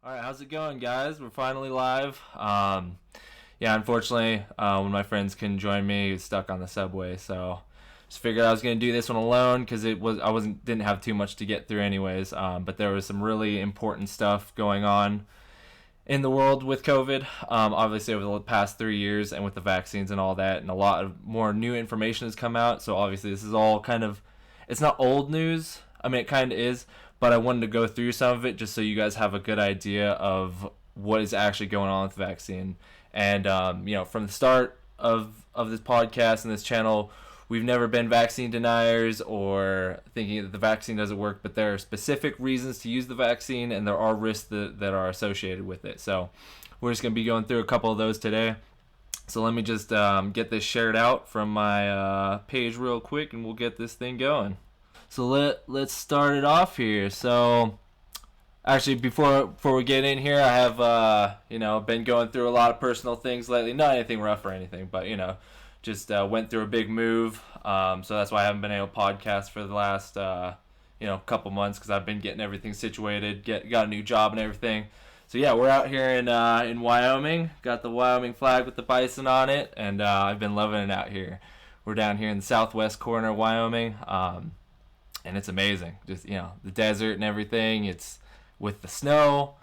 All right, how's it going, guys? We're finally live. Yeah, unfortunately, when my friends couldn't join me, he was stuck on the subway, so just figured I was gonna do this one alone because I wasn't didn't have too much to get through anyways. But there was some really important stuff going on in the world with COVID. Obviously, over the past 3 years, and with the vaccines and all that, and a lot of more new information has come out. So obviously, this is all kind of it's not old news. I mean, it kind of is, but I wanted to go through some of it just so you guys have a good idea of what is actually going on with the vaccine. And from the start of this podcast and this channel, we've never been vaccine deniers or thinking that the vaccine doesn't work, but there are specific reasons to use the vaccine, and there are risks that are associated with it. So we're just going to be going through a couple of those today. So let me just get this shared out from my page real quick, and we'll get this thing going. So let's start it off here. So actually, before we get in here, I have been going through a lot of personal things lately. Not anything rough or anything, but just went through a big move. So that's why I haven't been able to podcast for the last couple months, because I've been getting everything situated, got a new job and everything. So yeah, we're out here in Wyoming. Got the Wyoming flag with the bison on it, and I've been loving it out here. We're down here in the southwest corner of Wyoming, and it's amazing. Just the desert and everything. It's with the snow,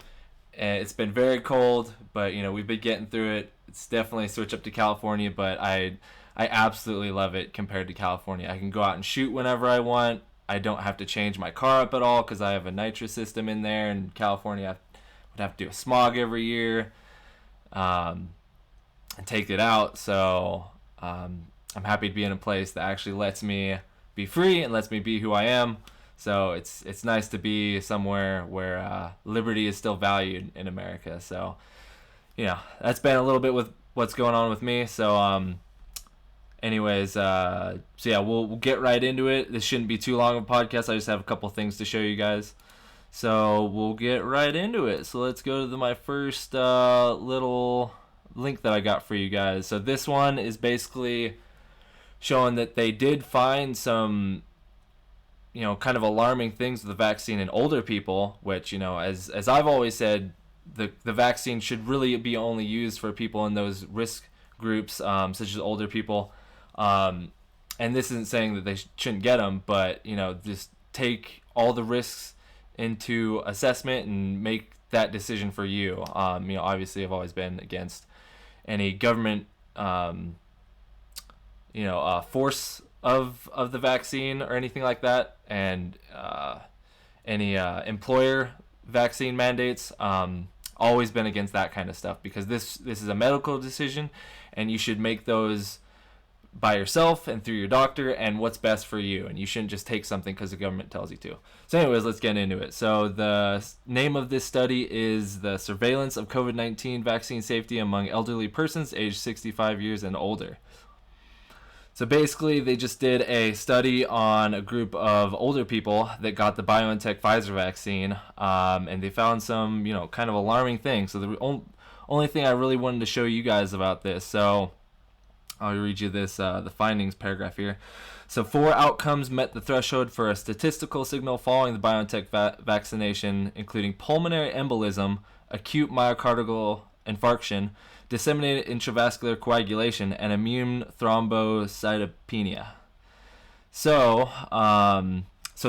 and it's been very cold, but we've been getting through it. It's definitely a switch up to California, but I absolutely love it compared to California. I can go out and shoot whenever I want. I don't have to change my car up at all because I have a nitrous system in there. In California, I would have to do a smog every year and take it out. So I'm happy to be in a place that actually lets me be free and lets me be who I am. So it's nice to be somewhere where liberty is still valued in America. So that's been a little bit with what's going on with me. So we'll get right into it. This shouldn't be too long of a podcast. I just have a couple things to show you guys. So we'll get right into it. So let's go to my first little link that I got for you guys. So this one is basically showing that they did find some kind of alarming things with the vaccine in older people, which as I've always said, the vaccine should really be only used for people in those risk groups, such as older people. And this isn't saying that they shouldn't get them, but just take all the risks into assessment and make that decision for you. Obviously I've always been against any government force of the vaccine or anything like that, and any employer vaccine mandates. Always been against that kind of stuff, because this is a medical decision, and you should make those by yourself and through your doctor and what's best for you, and you shouldn't just take something because the government tells you to. So anyways, let's get into it. So the name of this study is the Surveillance of COVID-19 Vaccine Safety Among Elderly Persons Aged 65 Years and Older. So basically, they just did a study on a group of older people that got the BioNTech Pfizer vaccine, and they found some, kind of alarming things. So the only thing I really wanted to show you guys about this, so I'll read you this, the findings paragraph here. So 4 outcomes met the threshold for a statistical signal following the BioNTech vaccination, including pulmonary embolism, acute myocardial infarction, disseminated intravascular coagulation, and immune thrombocytopenia. So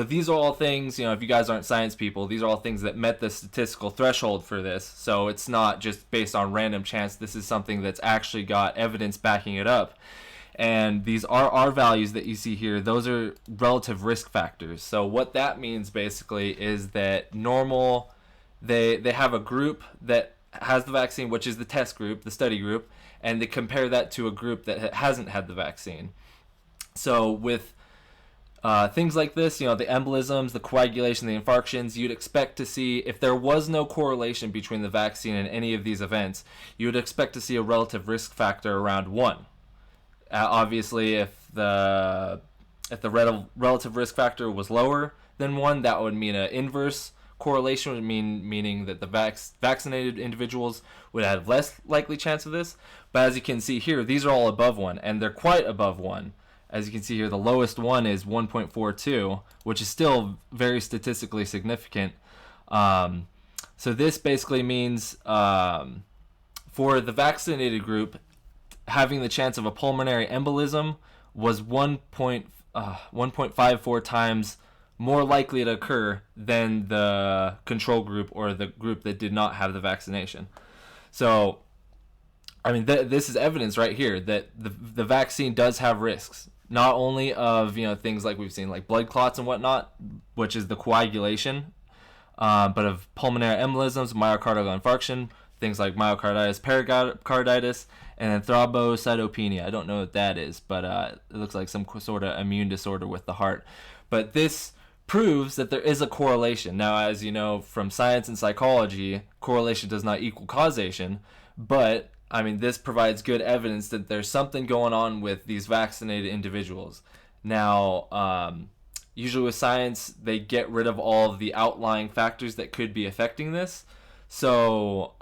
these are all things, if you guys aren't science people, these are all things that met the statistical threshold for this. So it's not just based on random chance. This is something that's actually got evidence backing it up. And these are R values that you see here. Those are relative risk factors. So what that means basically is that they have a group that has the vaccine, which is the test group, the study group, and they compare that to a group that hasn't had the vaccine. So with things like this, the embolisms, the coagulation, the infarctions, you'd expect to see, if there was no correlation between the vaccine and any of these events, you would expect to see a relative risk factor around 1. Obviously, if the relative risk factor was lower than 1, that would mean an inverse correlation, would meaning that the vaccinated individuals would have less likely chance of this. But as you can see here, these are all above 1, and they're quite above 1. As you can see here, the lowest one is 1.42, which is still very statistically significant. So this basically means for the vaccinated group, having the chance of a pulmonary embolism was 1.54 times more likely to occur than the control group or the group that did not have the vaccination. So, I mean, this is evidence right here that the vaccine does have risks, not only of things like we've seen like blood clots and whatnot, which is the coagulation, but of pulmonary embolisms, myocardial infarction, things like myocarditis, pericarditis, and then thrombocytopenia. I don't know what that is, but it looks like some sort of immune disorder with the heart. But this proves that there is a correlation. Now, as you know from science and psychology, correlation does not equal causation, but I mean, this provides good evidence that there's something going on with these vaccinated individuals. Now, usually with science, they get rid of all of the outlying factors that could be affecting this. So,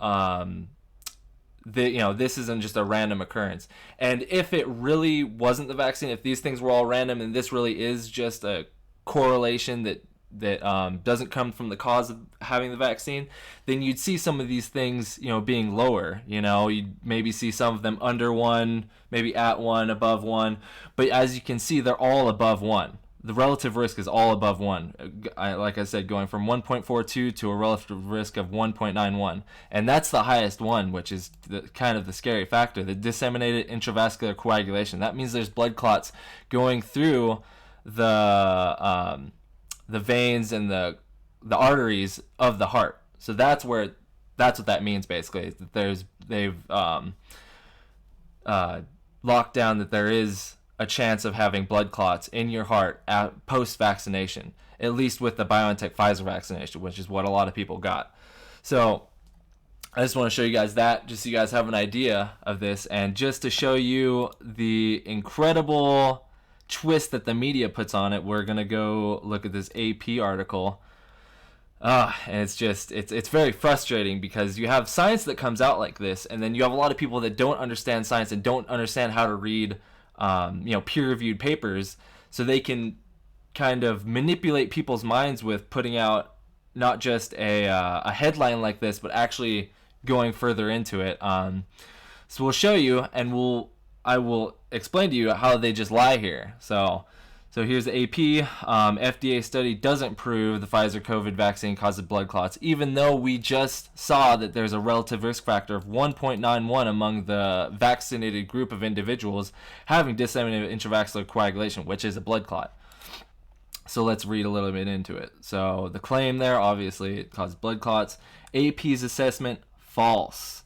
this isn't just a random occurrence. And if it really wasn't the vaccine, if these things were all random and this really is just a correlation that doesn't come from the cause of having the vaccine, then you'd see some of these things, being lower. You'd maybe see some of them under 1, maybe at 1, above 1. But as you can see, they're all above 1. The relative risk is all above 1. Like I said, going from 1.42 to a relative risk of 1.91. And that's the highest one, which is kind of the scary factor, the disseminated intravascular coagulation. That means there's blood clots going through the veins and the arteries of the heart. So that's what that means basically. That they've locked down that there is a chance of having blood clots in your heart post-vaccination, at least with the BioNTech Pfizer vaccination, which is what a lot of people got. So I just want to show you guys that, just so you guys have an idea of this, and just to show you the incredible twist that the media puts on it, we're gonna go look at this AP article. And it's very frustrating because you have science that comes out like this, and then you have a lot of people that don't understand science and don't understand how to read peer-reviewed papers, so they can kind of manipulate people's minds with putting out not just a headline like this, but actually going further into it. So we'll show you, and I will explain to you how they just lie here. So here's the AP. FDA study doesn't prove the Pfizer COVID vaccine causes blood clots, even though we just saw that there's a relative risk factor of 1.91 among the vaccinated group of individuals having disseminated intravascular coagulation, which is a blood clot. So let's read a little bit into it. So the claim there, obviously, it causes blood clots. AP's assessment, false,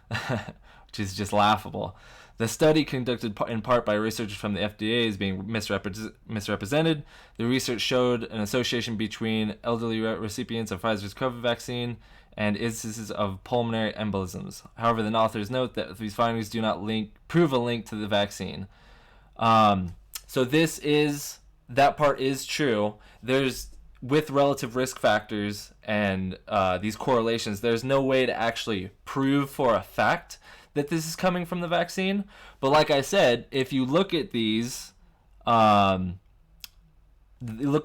which is just laughable. The study, conducted in part by researchers from the FDA, is being misrepresented. The research showed an association between elderly recipients of Pfizer's COVID vaccine and instances of pulmonary embolisms. However, the authors note that these findings do not prove a link to the vaccine. So that part is true. There's, with relative risk factors and these correlations, there's no way to actually prove for a fact that this is coming from the vaccine. But like I said, if you look at these, look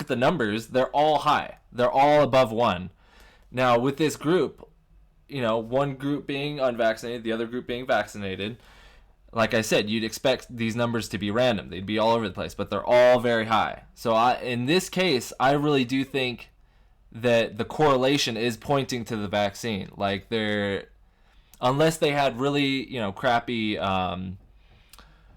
at the numbers, they're all high. They're all above 1. Now, with this group, one group being unvaccinated, the other group being vaccinated, like I said, you'd expect these numbers to be random. They'd be all over the place, but they're all very high. So in this case, I really do think that the correlation is pointing to the vaccine. Like unless they had really, crappy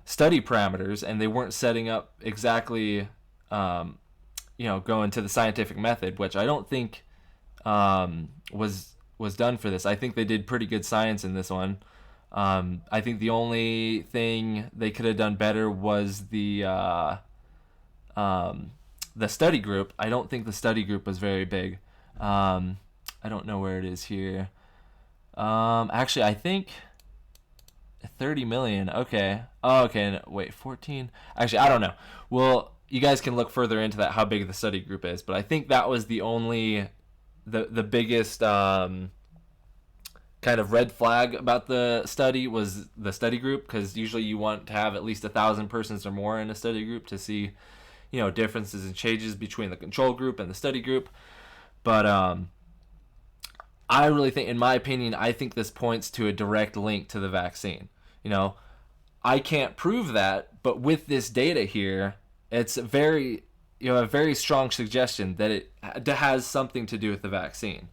study parameters and they weren't setting up exactly, going to the scientific method, which I don't think was done for this. I think they did pretty good science in this one. I think the only thing they could have done better was the study group. I don't think the study group was very big. I don't know where it is here. Actually, I think 30 million. Okay. Oh, okay. Wait, 14. Actually, I don't know. Well, you guys can look further into that, how big the study group is. But I think that was the biggest kind of red flag about the study was the study group, because usually you want to have at least 1,000 persons or more in a study group to see, differences and changes between the control group and the study group. But I really think, in my opinion, I think this points to a direct link to the vaccine. You know, I can't prove that, but with this data here, it's a very strong suggestion that it has something to do with the vaccine.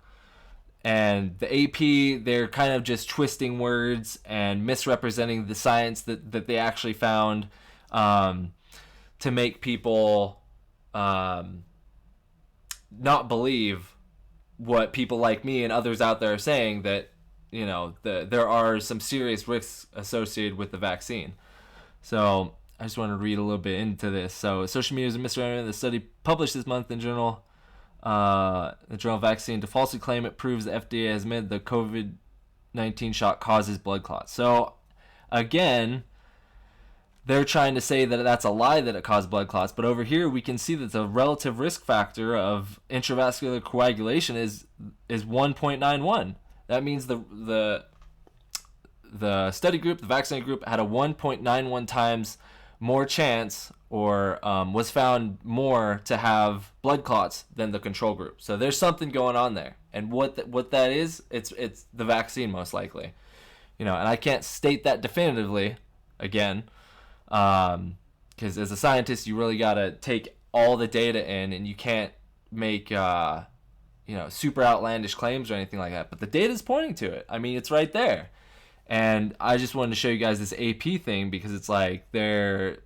And the AP, they're kind of just twisting words and misrepresenting the science that they actually found, to make people not believe what people like me and others out there are saying, that there are some serious risks associated with the vaccine. So I just want to read a little bit into this. So social media is a misrepresentation. The study published this month in the journal Vaccine to falsely claim it proves the FDA has made the COVID-19 shot causes blood clots. So again, they're trying to say that that's a lie, that it caused blood clots. But over here, we can see that the relative risk factor of intravascular coagulation is 1.91. That means the study group, the vaccinated group, had a 1.91 times more chance, or was found more to have blood clots than the control group. So there's something going on there. And what that is, it's the vaccine most likely. And I can't state that definitively, again, because as a scientist, you really got to take all the data in, and you can't make super outlandish claims or anything like that. But the data is pointing to it. I mean, it's right there. And I just wanted to show you guys this AP thing, because it's like they're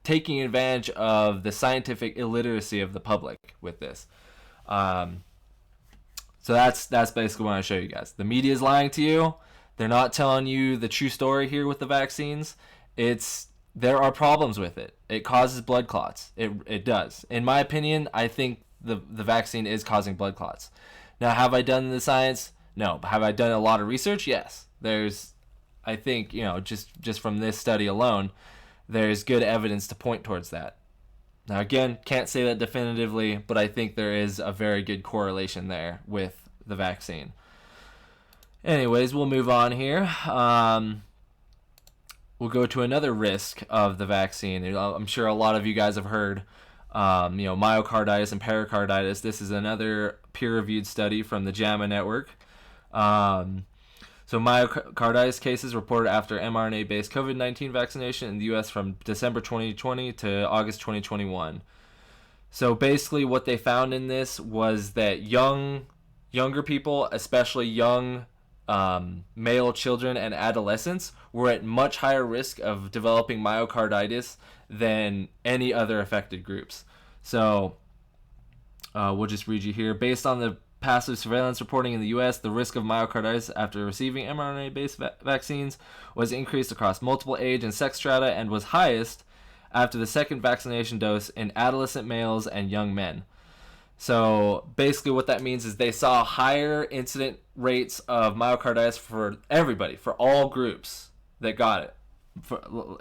taking advantage of the scientific illiteracy of the public with this. So that's basically what I show you guys. The media is lying to you. They're not telling you the true story here with the vaccines. There are problems with it. It causes blood clots. It does. In my opinion, I think the vaccine is causing blood clots. Now, have I done the science? No. But have I done a lot of research? Yes. I think, just from this study alone, there's good evidence to point towards that. Now, again, can't say that definitively, but I think there is a very good correlation there with the vaccine. Anyways, we'll move on here. We'll go to another risk of the vaccine. I'm sure a lot of you guys have heard, myocarditis and pericarditis. This is another peer-reviewed study from the JAMA Network. So myocarditis cases reported after mRNA-based COVID-19 vaccination in the U.S. from December 2020 to August 2021. So basically what they found in this was that younger people, especially young male children and adolescents, were at much higher risk of developing myocarditis than any other affected groups. So we'll just read you here. Based on the passive surveillance reporting in the U.S., the risk of myocarditis after receiving mRNA-based vaccines was increased across multiple age and sex strata, and was highest after the second vaccination dose in adolescent males and young men. So basically what that means is they saw higher incident rates of myocarditis for everybody, for all groups that got it.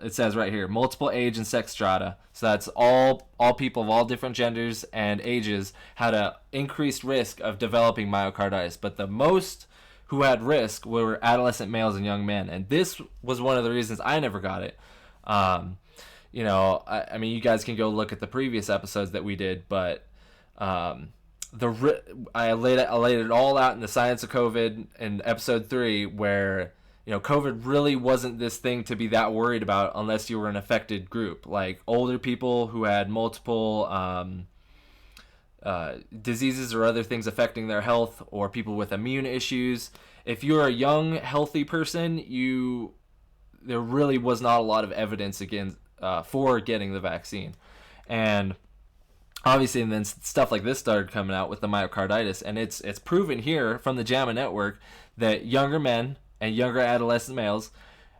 It says right here, multiple age and sex strata. So that's all people of all different genders and ages had an increased risk of developing myocarditis. But the most who had risk were adolescent males and young men. And this was one of the reasons I never got it. I mean, you guys can go look at the previous episodes that we did, but I laid it all out in the Science of COVID in episode 3, where COVID really wasn't this thing to be that worried about unless you were an affected group, like older people who had multiple diseases or other things affecting their health, or people with immune issues. If you're a young, healthy person, there really was not a lot of evidence for getting the vaccine. And obviously, and then stuff like this started coming out with the myocarditis, and it's proven here from the JAMA Network that younger men and younger adolescent males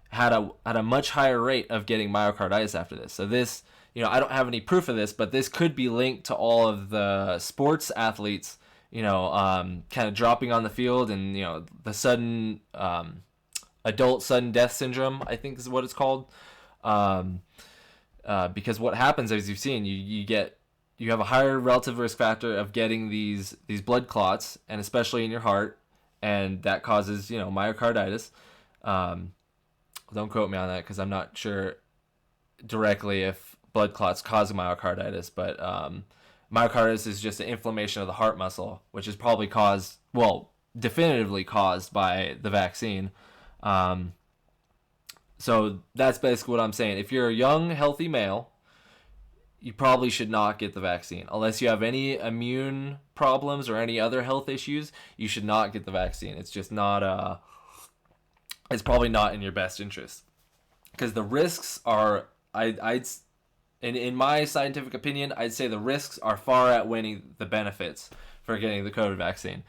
had a much higher rate of getting myocarditis after this. So this, I don't have any proof of this, but this could be linked to all of the sports athletes, kind of dropping on the field, and the sudden adult sudden death syndrome, I think is what it's called. Because what happens, as you've seen, you have a higher relative risk factor of getting these blood clots, and especially in your heart, and that causes myocarditis. Don't quote me on that, because I'm not sure directly if blood clots cause myocarditis, but myocarditis is just an inflammation of the heart muscle, which is probably caused, well, definitively caused by the vaccine. Um, so that's basically what I'm saying. If you're a young, healthy male, you probably should not get the vaccine. Unless you have any immune problems or any other health issues, you should not get the vaccine. It's just not, it's probably not in your best interest. Because the risks are, in my scientific opinion, I'd say the risks are far outweighing the benefits for getting the COVID vaccine.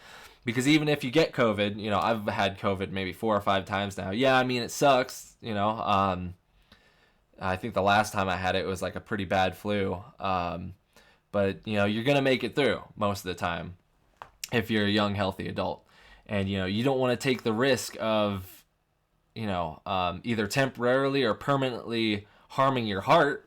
Because even if you get COVID, I've had COVID maybe 4 or 5 times now. Yeah, I mean, it sucks, I think the last time I had it was like a pretty bad flu. But, you're going to make it through most of the time if you're a young, healthy adult. And, you don't want to take the risk of, either temporarily or permanently harming your heart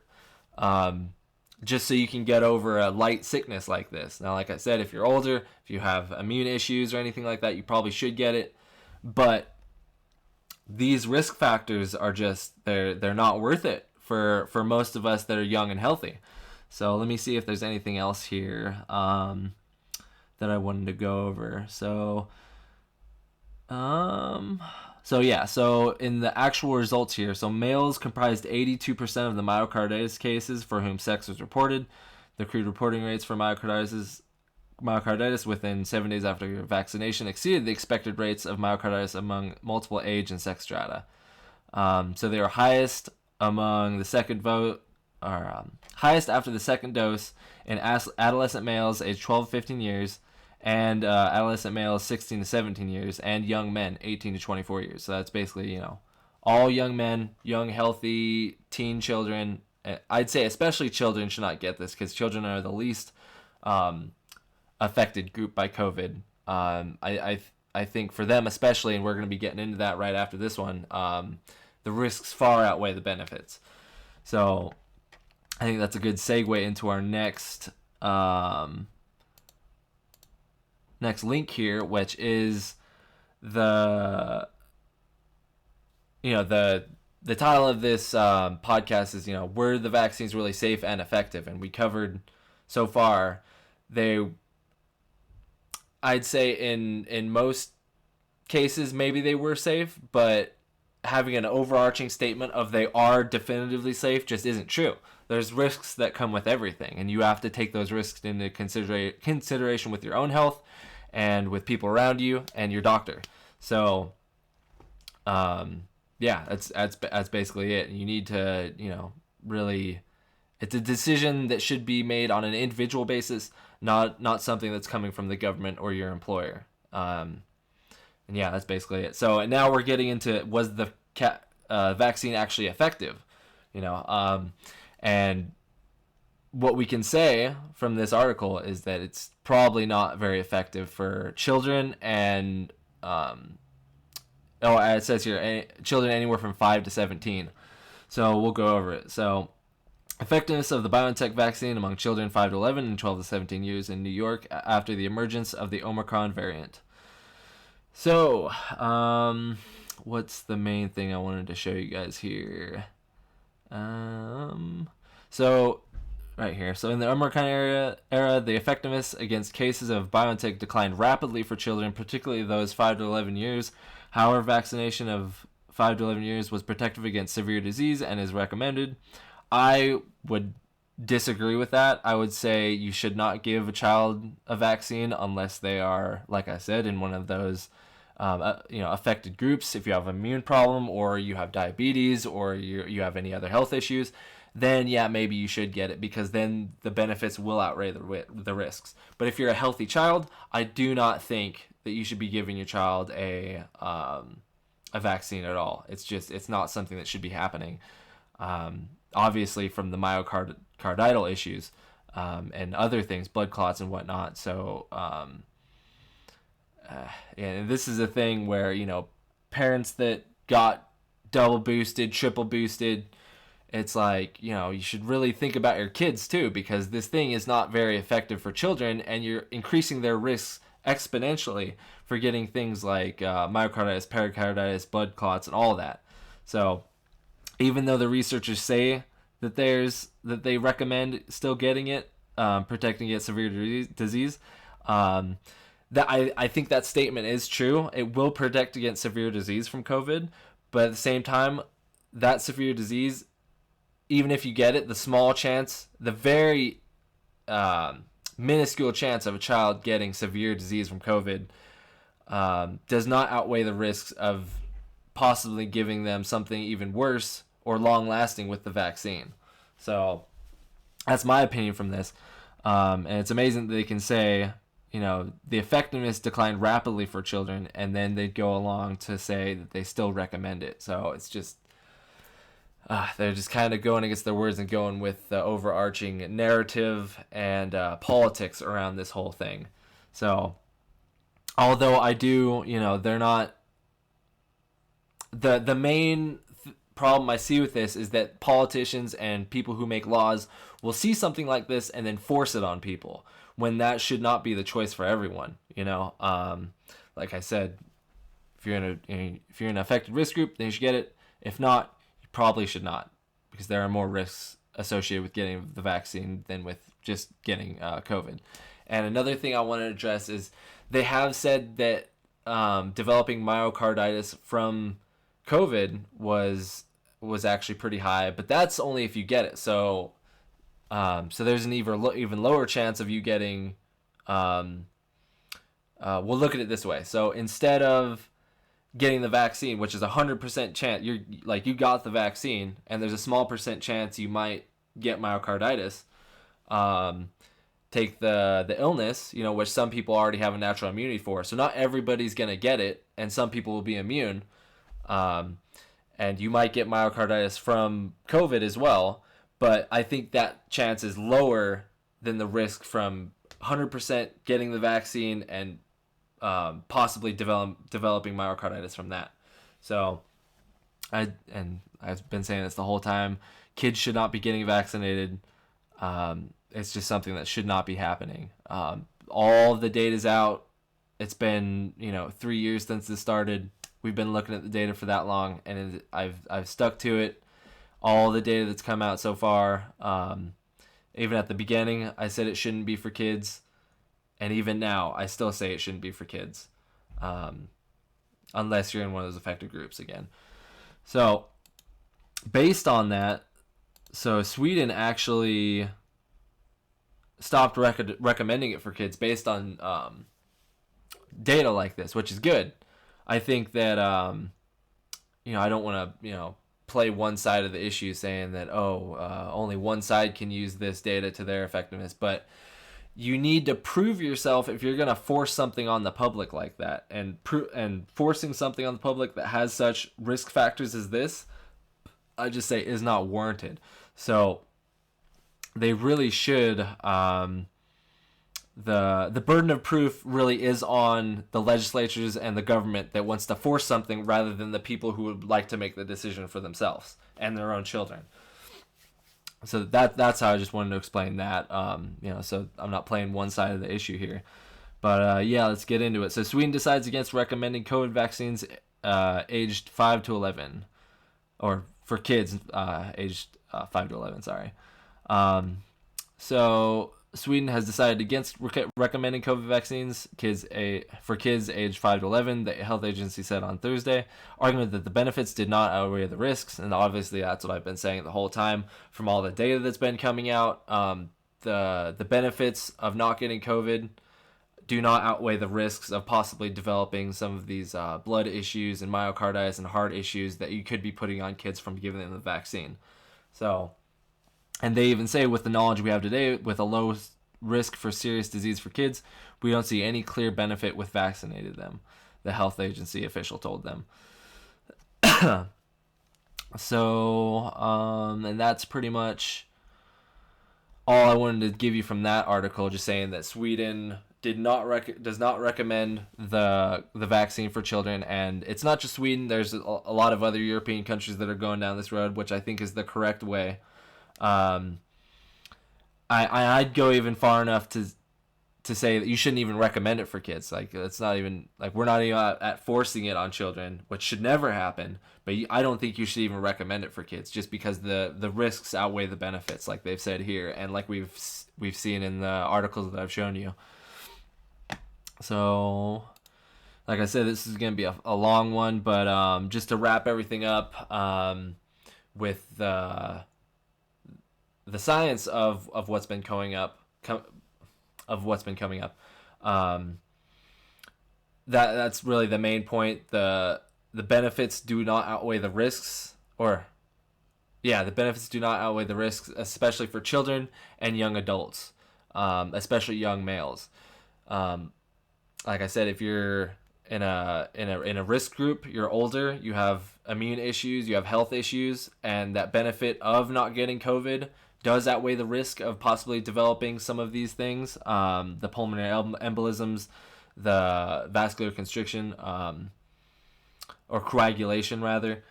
just so you can get over a light sickness like this. Now, like I said, if you're older, if you have immune issues or anything like that, you probably should get it. But these risk factors are just, they're not worth it for most of us that are young and healthy. So let me see if there's anything else here that I wanted to go over. So in the actual results here, so males comprised 82% of the myocarditis cases for whom sex was reported. The crude reporting rates for myocarditis within 7 days after vaccination exceeded the expected rates of myocarditis among multiple age and sex strata. So they were highest among the highest after the second dose in adolescent males aged 12 to 15 years, and adolescent males 16 to 17 years, and young men 18 to 24 years. So that's basically, all young men, young, healthy, teen children. I'd say especially children should not get this because children are the least affected group by COVID. I think for them especially, and we're going to be getting into that right after this one, the risks far outweigh the benefits. So I think that's a good segue into our next link here, which is the title of this podcast is, were the vaccines really safe and effective? And we covered so far, I'd say in most cases, maybe they were safe, but having an overarching statement of they are definitively safe just isn't true. There's risks that come with everything, and you have to take those risks into consideration with your own health and with people around you and your doctor. So, that's basically it. You need to, really, it's a decision that should be made on an individual basis, not something that's coming from the government or your employer. And yeah, that's basically it. So now we're getting into, was the vaccine actually effective? And what we can say from this article is that it's probably not very effective for children and, it says here, children anywhere from 5 to 17. So we'll go over it. So effectiveness of the BioNTech vaccine among children 5 to 11 and 12 to 17 years in New York after the emergence of the Omicron variant. So, what's the main thing I wanted to show you guys here? So right here. So in the Omicron era, the effectiveness against cases of BioNTech declined rapidly for children, particularly those 5 to 11 years. However, vaccination of 5 to 11 years was protective against severe disease and is recommended. I would disagree with that. I would say you should not give a child a vaccine unless they are, like I said, in one of those affected groups. If you have an immune problem or you have diabetes or you have any other health issues, then yeah, maybe you should get it because then the benefits will outweigh the risks. But if you're a healthy child, I do not think that you should be giving your child a vaccine at all. It's not something that should be happening. Obviously from the myocardial issues and other things, blood clots and whatnot. So and this is a thing where, parents that got double boosted, triple boosted, it's like, you should really think about your kids too, because this thing is not very effective for children and you're increasing their risks exponentially for getting things like myocarditis, pericarditis, blood clots, and all that. So even though the researchers say that they recommend still getting it, protecting against severe disease, that I think that statement is true. It will protect against severe disease from COVID, but at the same time, that severe disease, even if you get it, the small chance, the very minuscule chance of a child getting severe disease from COVID does not outweigh the risks of possibly giving them something even worse or long lasting with the vaccine. So that's my opinion from this. And it's amazing that they can say, the effectiveness declined rapidly for children, and then they'd go along to say that they still recommend it. So it's just, they're just kind of going against their words and going with the overarching narrative and politics around this whole thing. So, although I do, they're not, the main problem I see with this is that politicians and people who make laws will see something like this and then force it on people, when that should not be the choice for everyone. Like I said, if you're in an affected risk group, then you should get it. If not, you probably should not, because there are more risks associated with getting the vaccine than with just getting COVID. And another thing I want to address is they have said that developing myocarditis from COVID was actually pretty high, but that's only if you get it. So there's an even lower chance of you getting. We'll look at it this way. So instead of getting the vaccine, which is 100% chance, you got the vaccine, and there's a small percent chance you might get myocarditis. Take the illness, which some people already have a natural immunity for. So not everybody's gonna get it, and some people will be immune. And you might get myocarditis from COVID as well, but I think that chance is lower than the risk from 100% getting the vaccine and possibly developing myocarditis from that. So, I've been saying this the whole time. Kids should not be getting vaccinated. It's just something that should not be happening. All the data's out. It's been 3 years since this started. We've been looking at the data for that long, and I've stuck to it. All the data that's come out so far, even at the beginning, I said it shouldn't be for kids, and even now, I still say it shouldn't be for kids, unless you're in one of those affected groups again. So, based on that, Sweden actually stopped recommending it for kids based on data like this, which is good. I think that I don't want to play one side of the issue, saying that only one side can use this data to their effectiveness, but you need to prove yourself if you're going to force something on the public like that, and forcing something on the public that has such risk factors as this, I just say is not warranted. So they really should. The burden of proof really is on the legislatures and the government that wants to force something, rather than the people who would like to make the decision for themselves and their own children. So that's how I just wanted to explain that. So I'm not playing one side of the issue here. But let's get into it. So Sweden decides against recommending COVID vaccines aged 5 to 11, or for kids aged 5 to 11. Sorry. So Sweden has decided against recommending COVID vaccines for kids aged 5 to 11, the health agency said on Thursday, arguing that the benefits did not outweigh the risks. And obviously that's what I've been saying the whole time from all the data that's been coming out. The benefits of not getting COVID do not outweigh the risks of possibly developing some of these blood issues and myocarditis and heart issues that you could be putting on kids from giving them the vaccine. So, and they even say, with the knowledge we have today, with a low risk for serious disease for kids, we don't see any clear benefit with vaccinating them, the health agency official told them. And that's pretty much all I wanted to give you from that article, just saying that Sweden does not recommend the vaccine for children. And it's not just Sweden. There's a lot of other European countries that are going down this road, which I think is the correct way. I'd go even far enough to say that you shouldn't even recommend it for kids. Like, it's not even, like, we're not even at forcing it on children, which should never happen. But I don't think you should even recommend it for kids, just because the risks outweigh the benefits, like they've said here, and like we've seen in the articles that I've shown you. So, like I said, this is going to be a long one, but just to wrap everything up, with the science of what's been coming up, of what's been coming up, um, that's really the main point. The benefits do not outweigh the risks, or yeah, the benefits do not outweigh the risks, especially for children and young adults, especially young males. Um, like I said, if you're in a risk group, you're older, you have immune issues, you have health issues, and that benefit of not getting COVID does outweigh the risk of possibly developing some of these things, the pulmonary embolisms, the vascular constriction, or coagulation rather.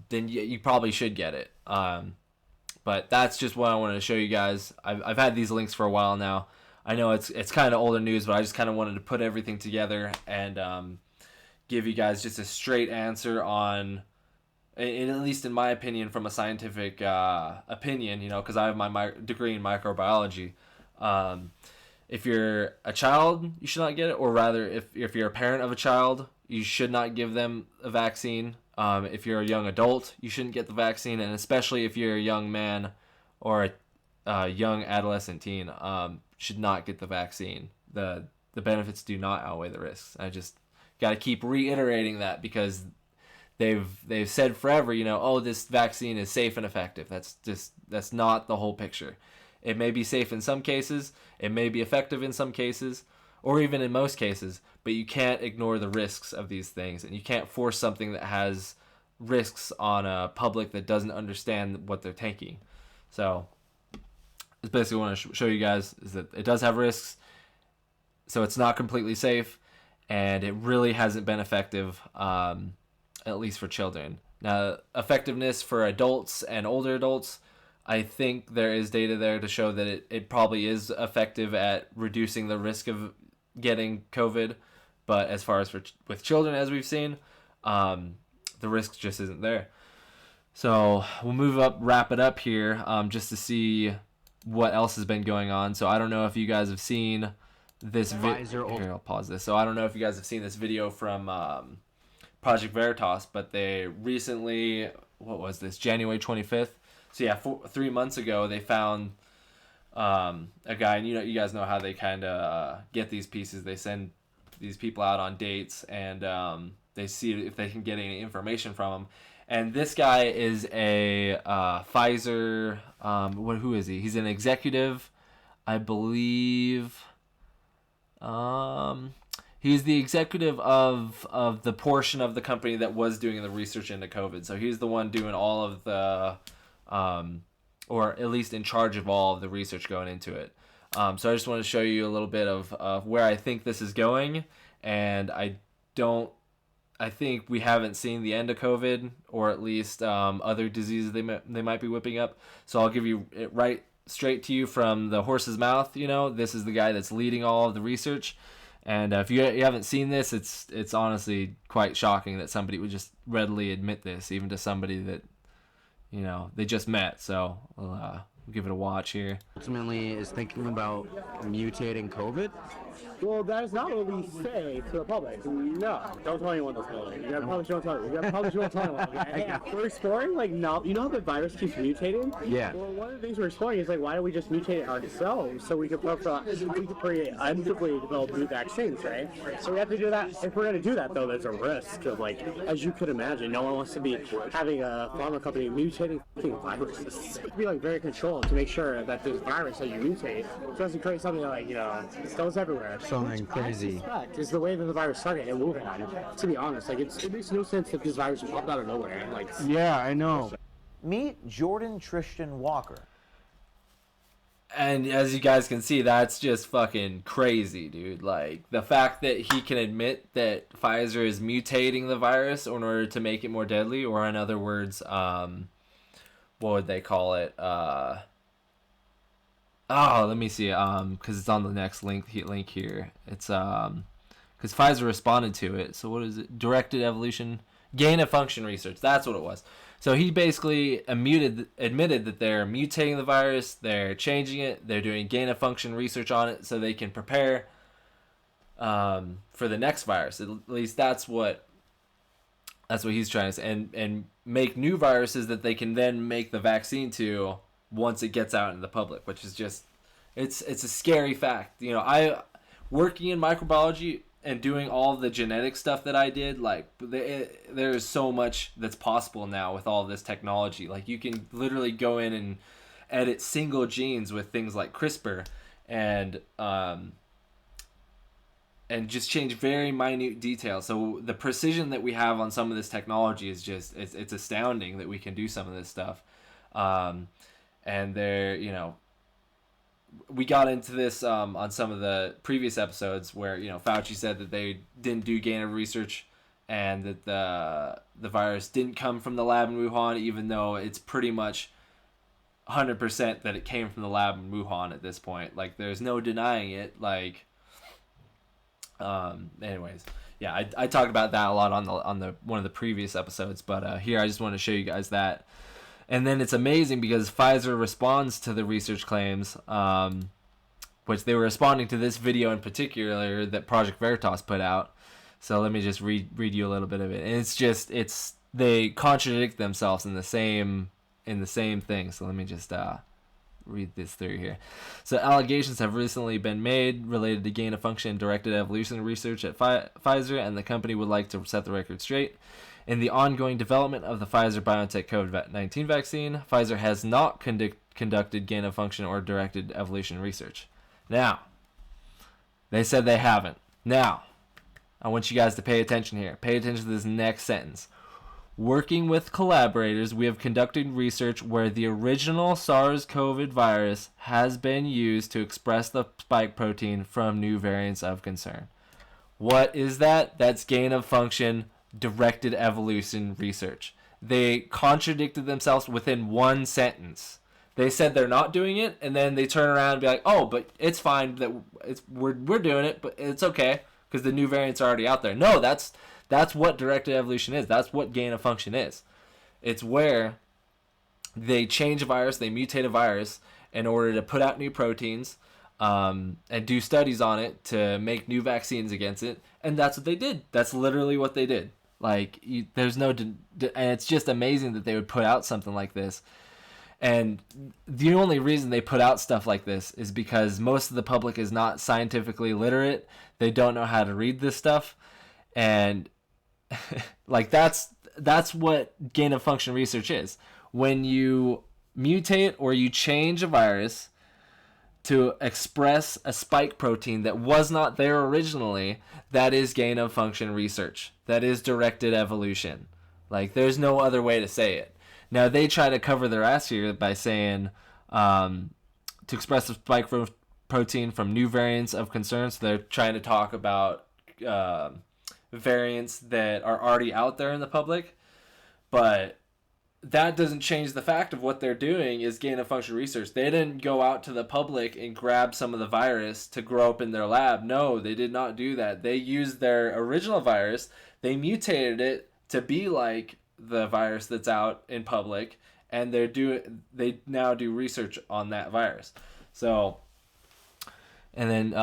Then you probably should get it. But that's just what I wanted to show you guys. I've had these links for a while now. I know it's kind of older news, but I just kind of wanted to put everything together and give you guys just a straight answer on, at least in my opinion, from a scientific opinion, because I have my degree in microbiology. If you're a child, you should not get it, or rather, if you're a parent of a child, you should not give them a vaccine. If you're a young adult, you shouldn't get the vaccine, and especially if you're a young man or a young adolescent teen, should not get the vaccine. The benefits do not outweigh the risks. I just got to keep reiterating that because they've said forever, oh, this vaccine is safe and effective. That's not the whole picture. It may be safe in some cases, it may be effective in some cases, or even in most cases, but you can't ignore the risks of these things, and you can't force something that has risks on a public that doesn't understand what they're taking. So it's basically what I want to show you guys is that it does have risks, so it's not completely safe, and it really hasn't been effective, at least for children. Now, effectiveness for adults and older adults, I think there is data there to show that it probably is effective at reducing the risk of getting COVID. But as far as with children, as we've seen, the risk just isn't there. So we'll wrap it up here, just to see what else has been going on. So I don't know if you guys have seen this video. Here, I'll pause this. So I don't know if you guys have seen this video from Project Veritas, but they recently, what was this, January 25th? So yeah, 3 months ago, they found a guy, and you guys know how they kind of get these pieces. They send these people out on dates, and they see if they can get any information from them. And this guy is a Pfizer. Who is he? He's an executive, I believe. He's the executive of the portion of the company that was doing the research into COVID. So he's the one doing all of the, or at least in charge of all of the research going into it. So I just want to show you a little bit of where I think this is going, and I think we haven't seen the end of COVID, or at least other diseases they might be whipping up. So I'll give you it right straight to you from the horse's mouth. This is the guy that's leading all of the research. And if you haven't seen this, it's honestly quite shocking that somebody would just readily admit this, even to somebody that, they just met. So we'll give it a watch here. Ultimately is thinking about mutating COVID? Well, that is not what we say to the public. No, don't tell anyone this. You probably shouldn't tell anyone. You probably shouldn't tell anyone. Okay? We're exploring, how the virus keeps mutating? Yeah. Well, one of the things we're exploring is, why don't we just mutate it ourselves so we could preemptively develop new vaccines, right? So we have to do that. If we're going to do that, though, there's a risk of, as you could imagine, no one wants to be having a pharma company mutating viruses. You have to be, very controlled to make sure that this virus that you mutate doesn't create something that, goes everywhere. Something crazy. Is the way that the virus started and moving on. To be honest, it makes no sense if this virus popped out of nowhere. Yeah, I know. Meet Jordan Tristan Walker. And as you guys can see, that's just fucking crazy, dude. The fact that he can admit that Pfizer is mutating the virus in order to make it more deadly, or in other words, what would they call it? Let me see. Because it's on the next link here. It's because Pfizer responded to it. So what is it? Directed evolution, gain of function research. That's what it was. So he basically admitted that they're mutating the virus, they're changing it, they're doing gain of function research on it, so they can prepare for the next virus. At least that's what he's trying to say, and make new viruses that they can then make the vaccine to once it gets out in the public, which is just it's a scary fact. You know, I working in microbiology and doing all the genetic stuff that I did, like there's so much that's possible now with all this technology. Like you can literally go in and edit single genes with things like CRISPR and just change very minute details. So the precision that we have on some of this technology is just it's astounding that we can do some of this stuff. And there, you know, we got into this on some of the previous episodes where, you know, Fauci said that they didn't do gain of research and that the virus didn't come from the lab in Wuhan, even though it's pretty much 100% that it came from the lab in Wuhan at this point. Like, there's no denying it. Like, anyways, yeah, I talked about that a lot on the one of the previous episodes, but here I just want to show you guys that. And then it's amazing because Pfizer responds to the research claims, which they were responding to this video in particular that Project Veritas put out. So let me just read you a little bit of it. And it's they contradict themselves in the same thing. So let me just read this through here. So allegations have recently been made related to gain of function and directed evolution research at Pfizer, and the company would like to set the record straight. In the ongoing development of the Pfizer-BioNTech COVID-19 vaccine, Pfizer has not conducted gain of function or directed evolution research. Now, they said they haven't. Now, I want you guys to pay attention here. Pay attention to this next sentence. Working with collaborators, we have conducted research where the original SARS-CoV virus has been used to express the spike protein from new variants of concern. What is that? That's gain of function directed evolution research. They contradicted themselves within one sentence. They said they're not doing it, and then they turn around and be like, "Oh, but it's fine that we're doing it, but it's okay because the new variants are already out there." No, that's what directed evolution is. That's what gain of function is. It's where they change a virus, they mutate a virus in order to put out new proteins, and do studies on it to make new vaccines against it, and that's what they did. That's literally what they did. Like, there's no, and it's just amazing that they would put out something like this. And the only reason they put out stuff like this is because most of the public is not scientifically literate. They don't know how to read this stuff, and like that's what gain of function research is. When you mutate or you change a virus to express a spike protein that was not there originally, that is gain of function research. That is directed evolution. Like, there's no other way to say it. Now, they try to cover their ass here by saying to express the spike protein from new variants of concern. So they're trying to talk about variants that are already out there in the public. But that doesn't change the fact of what they're doing is gain of function research. They didn't go out to the public and grab some of the virus to grow up in their lab. No, they did not do that. They used their original virus. They mutated it to be like the virus that's out in public, and they now do research on that virus. So, and then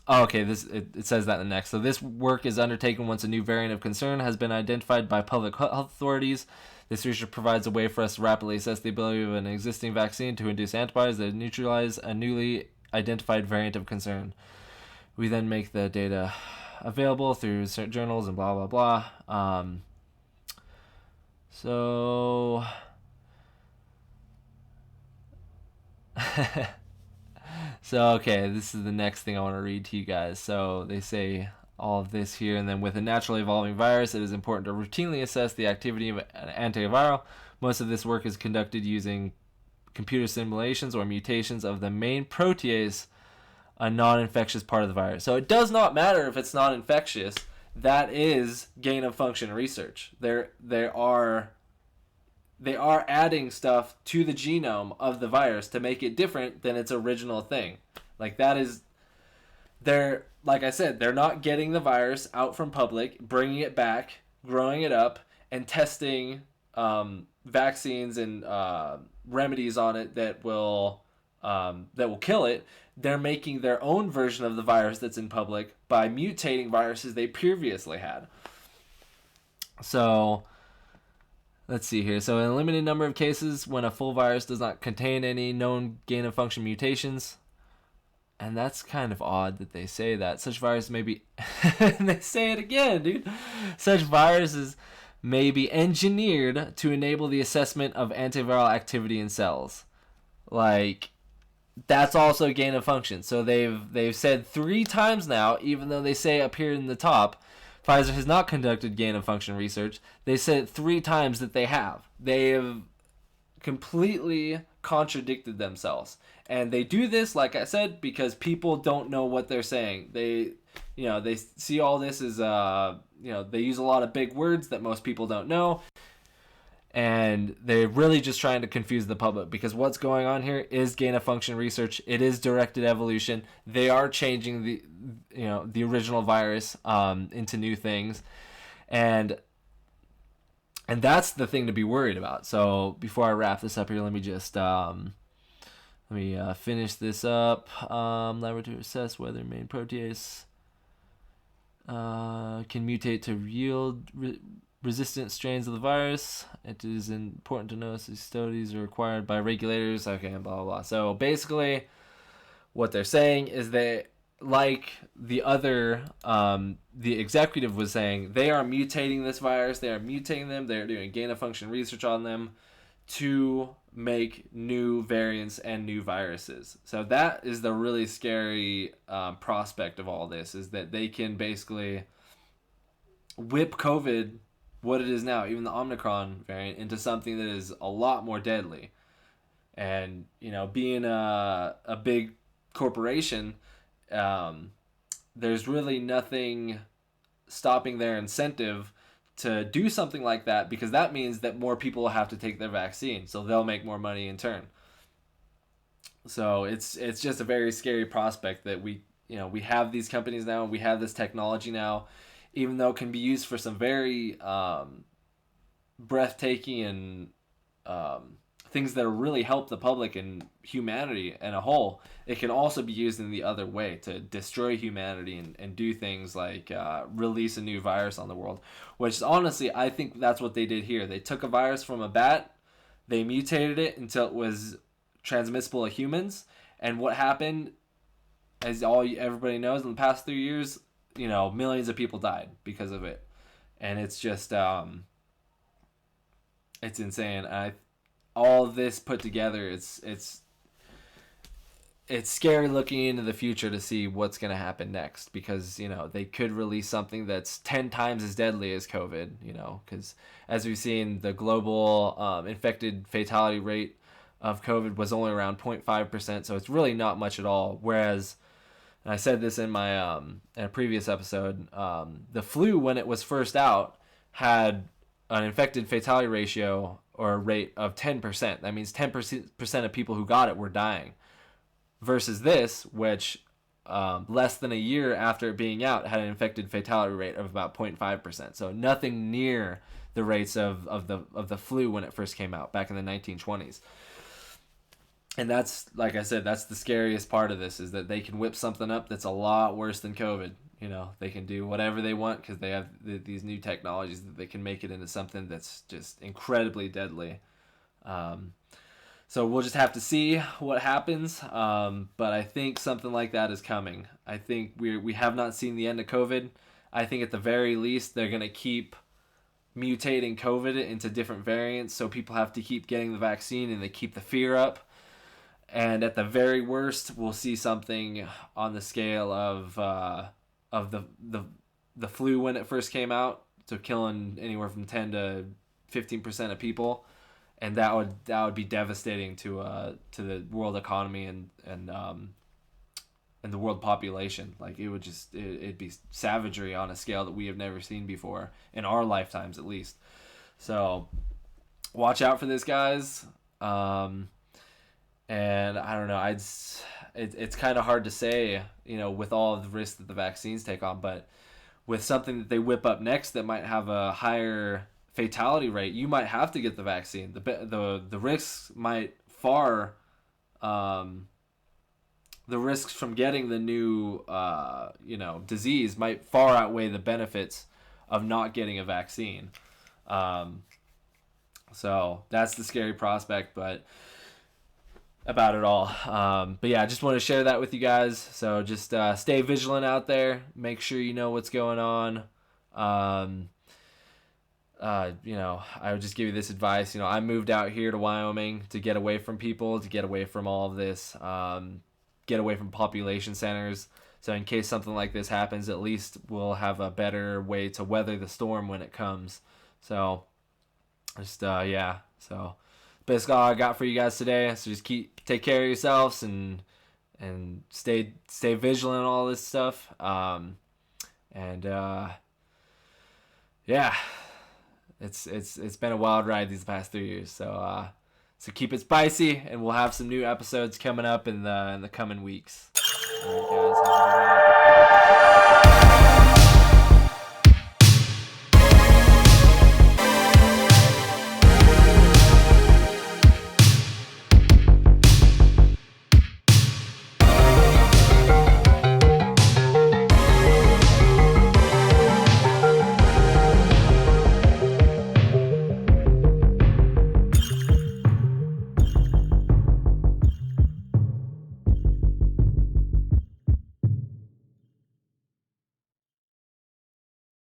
okay, it says that in the next. So this work is undertaken once a new variant of concern has been identified by public health authorities. This research provides a way for us to rapidly assess the ability of an existing vaccine to induce antibodies that neutralize a newly identified variant of concern. We then make the data available through certain journals and blah, blah, blah. So okay, this is the next thing I want to read to you guys. So they say all of this here, and then with a naturally evolving virus, it is important to routinely assess the activity of an antiviral. Most of this work is conducted using computer simulations or mutations of the main protease, a non-infectious part of the virus. So it does not matter if it's not infectious. That is gain of function research. They are adding stuff to the genome of the virus to make it different than its original thing. Like, that is, like I said, they're not getting the virus out from public, bringing it back, growing it up, and testing vaccines and remedies on it that will that will kill it, they're making their own version of the virus that's in public by mutating viruses they previously had. So let's see here. So in a limited number of cases, when a full virus does not contain any known gain-of-function mutations, and that's kind of odd that they say that. Such viruses may be... they say it again, dude. Such viruses may be engineered to enable the assessment of antiviral activity in cells. Like, that's also gain of function. So they've said 3 times now, even though they say up here in the top, Pfizer has not conducted gain of function research. They said 3 times that they have. They have completely contradicted themselves. And they do this, like I said, because people don't know what they're saying. They see all this as, they use a lot of big words that most people don't know. And they're really just trying to confuse the public, because what's going on here is gain of function research. It is directed evolution. They are changing the original virus into new things, and that's the thing to be worried about. So before I wrap this up here, let me just finish this up. Laboratory assess whether main protease can mutate to yield resistant strains of the virus. It is important to notice these studies are required by regulators. Okay, and blah, blah, blah. So basically, what they're saying is that, like the other, the executive was saying, they are mutating this virus. They are mutating them. They're doing gain-of-function research on them to make new variants and new viruses. So that is the really scary prospect of all this, is that they can basically whip COVID, what it is now, even the Omicron variant, into something that is a lot more deadly. And, being a big corporation, there's really nothing stopping their incentive to do something like that, because that means that more people will have to take their vaccine, so they'll make more money in turn. So it's just a very scary prospect that we have these companies now, we have this technology now, even though it can be used for some very breathtaking and things that really help the public and humanity in a whole. It can also be used in the other way to destroy humanity and do things like release a new virus on the world, which honestly, I think that's what they did here. They took a virus from a bat, they mutated it until it was transmissible to humans, and what happened, as everybody knows, in the past 3 years, millions of people died because of it. And it's just, it's insane. All of this put together, it's scary looking into the future to see what's going to happen next, because, they could release something that's 10 times as deadly as COVID, because as we've seen, the global infected fatality rate of COVID was only around 0.5%. So it's really not much at all. Whereas, and I said this in my in a previous episode, the flu, when it was first out, had an infected fatality ratio or rate of 10%. That means 10% of people who got it were dying. Versus this, which less than a year after it being out, had an infected fatality rate of about 0.5%. So nothing near the rates of the flu when it first came out back in the 1920s. And that's, like I said, that's the scariest part of this, is that they can whip something up that's a lot worse than COVID. They can do whatever they want because they have these new technologies that they can make it into something that's just incredibly deadly. So we'll just have to see what happens. But I think something like that is coming. I think we have not seen the end of COVID. I think at the very least they're going to keep mutating COVID into different variants, so people have to keep getting the vaccine and they keep the fear up. And at the very worst, we'll see something on the scale of the flu when it first came out, so killing anywhere from 10 to 15% of people, and that would be devastating to the world economy and the world population. Like, it'd be savagery on a scale that we have never seen before in our lifetimes, at least. So watch out for this, guys. And I don't know, it's kind of hard to say, with all of the risks that the vaccines take on, but with something that they whip up next that might have a higher fatality rate, you might have to get the vaccine. The risks might far the risks from getting the new disease might far outweigh the benefits of not getting a vaccine. So that's the scary prospect, but about it all. But yeah, I just want to share that with you guys. So just stay vigilant out there. Make sure you know what's going on. I would just give you this advice. I moved out here to Wyoming to get away from people, to get away from all of this, get away from population centers. So in case something like this happens, at least we'll have a better way to weather the storm when it comes. So just so basically all I got for you guys today. So just take care of yourselves and stay vigilant on all this stuff. It's been a wild ride these past 3 years. So keep it spicy, and we'll have some new episodes coming up in the coming weeks. All right, guys, have a good night.